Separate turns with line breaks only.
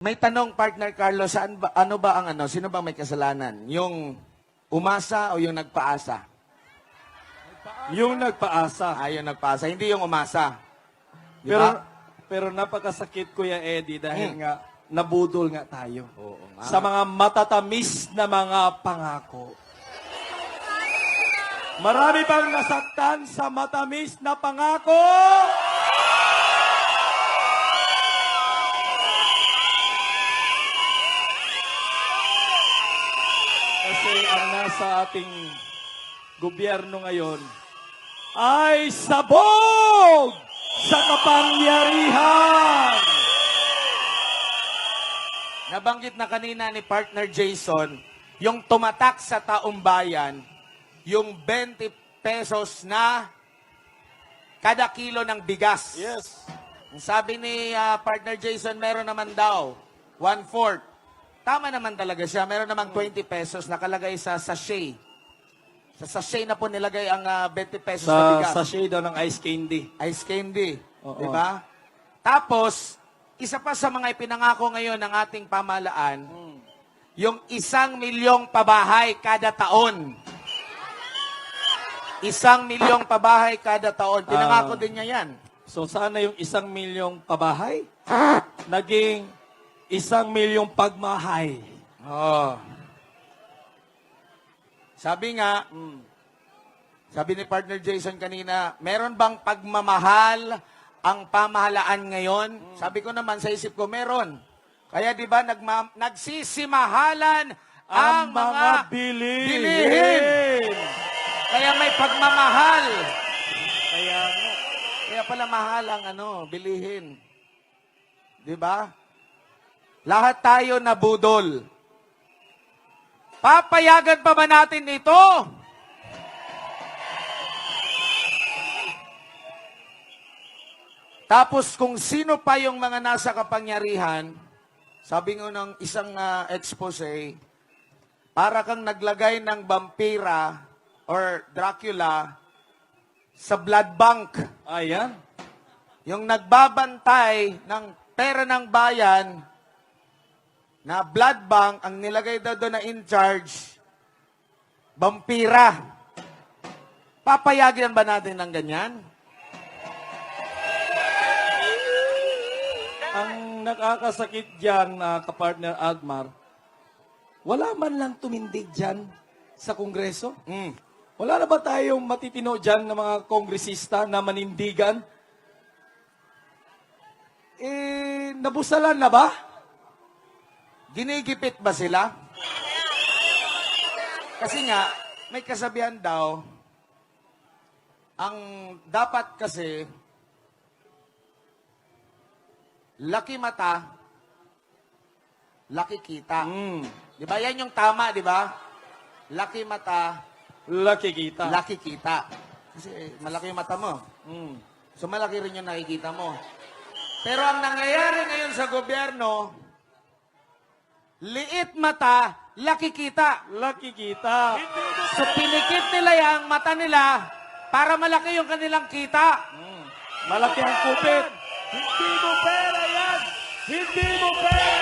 May tanong, partner Carlos, saan ba, ano ba ang ano? Sino ba may kasalanan? Yung umasa o yung nagpaasa?
Yung nagpaasa.
Yung nagpaasa, hindi yung umasa. Di
Pero,
ba?
pero napakasakit, Kuya Eddie, dahil nga nabudol nga tayo.
Oo nga.
Sa mga matatamis na mga pangako. Marami bang nasaktan sa matamis na pangako? Kasi ang nasa ating gobyerno ngayon ay sabog sa kapangyarihan.
Nabanggit na kanina ni partner Jason, yung tumatak sa taong bayan, yung 20 pesos na kada kilo ng bigas.
Yes.
Ang sabi ni partner Jason, meron naman daw 1/4. Tama naman talaga siya. Meron namang 20 pesos nakalagay sa sachet. Sa sachet na po nilagay ang 20 pesos na
Sa
bigas.
sachet daw ng ice candy.
Ice candy.
Oo.
Di ba? Tapos, isa pa sa mga ipinangako ngayon ng ating pamahalaan, yung 1 milyong pabahay kada taon. 1 milyong pabahay kada taon. Pinangako din niya yan.
So sana yung 1 milyong pabahay, naging 1 milyong pagmahay.
Oh. Sabi nga, sabi ni partner Jason kanina, meron bang pagmamahal ang pamahalaan ngayon? Sabi ko naman, sa isip ko, meron. Kaya di ba nagsisimahalan ang mga bilihin. Kaya may pagmamahal. Kaya pala mahal ang bilihin. Di ba? Lahat tayo nabudol. Papayagan pa ba natin ito? Tapos kung sino pa yung mga nasa kapangyarihan, sabi nga ng isang expose, para kang naglagay ng vampira or Dracula sa blood bank.
Ayan.
Yung nagbabantay ng pera ng bayan na blood bank, ang nilagay daw doon na in charge, vampira. Papayagan ba natin ng ganyan?
Ang nakakasakit dyan, kapartner Admar, wala man lang tumindig dyan sa Kongreso. Wala na ba tayong matitino dyan ng mga kongresista na manindigan? Nabusalan na ba?
Ginigipit ba sila? Kasi nga, may kasabihan daw, ang dapat kasi, laki mata, laki kita. Di ba? Yan yung tama, di ba? Laki mata,
Laki kita.
laki kita. Kasi malaki yung mata mo. So malaki rin yung nakikita mo. Pero ang nangyayari ngayon sa gobyerno, liit mata, laki kita.
Laki kita.
So pinikit nila yung mata nila para malaki yung kanilang kita.
Malaki ang kupit.
Hindi mo pera yan! Hindi mo pera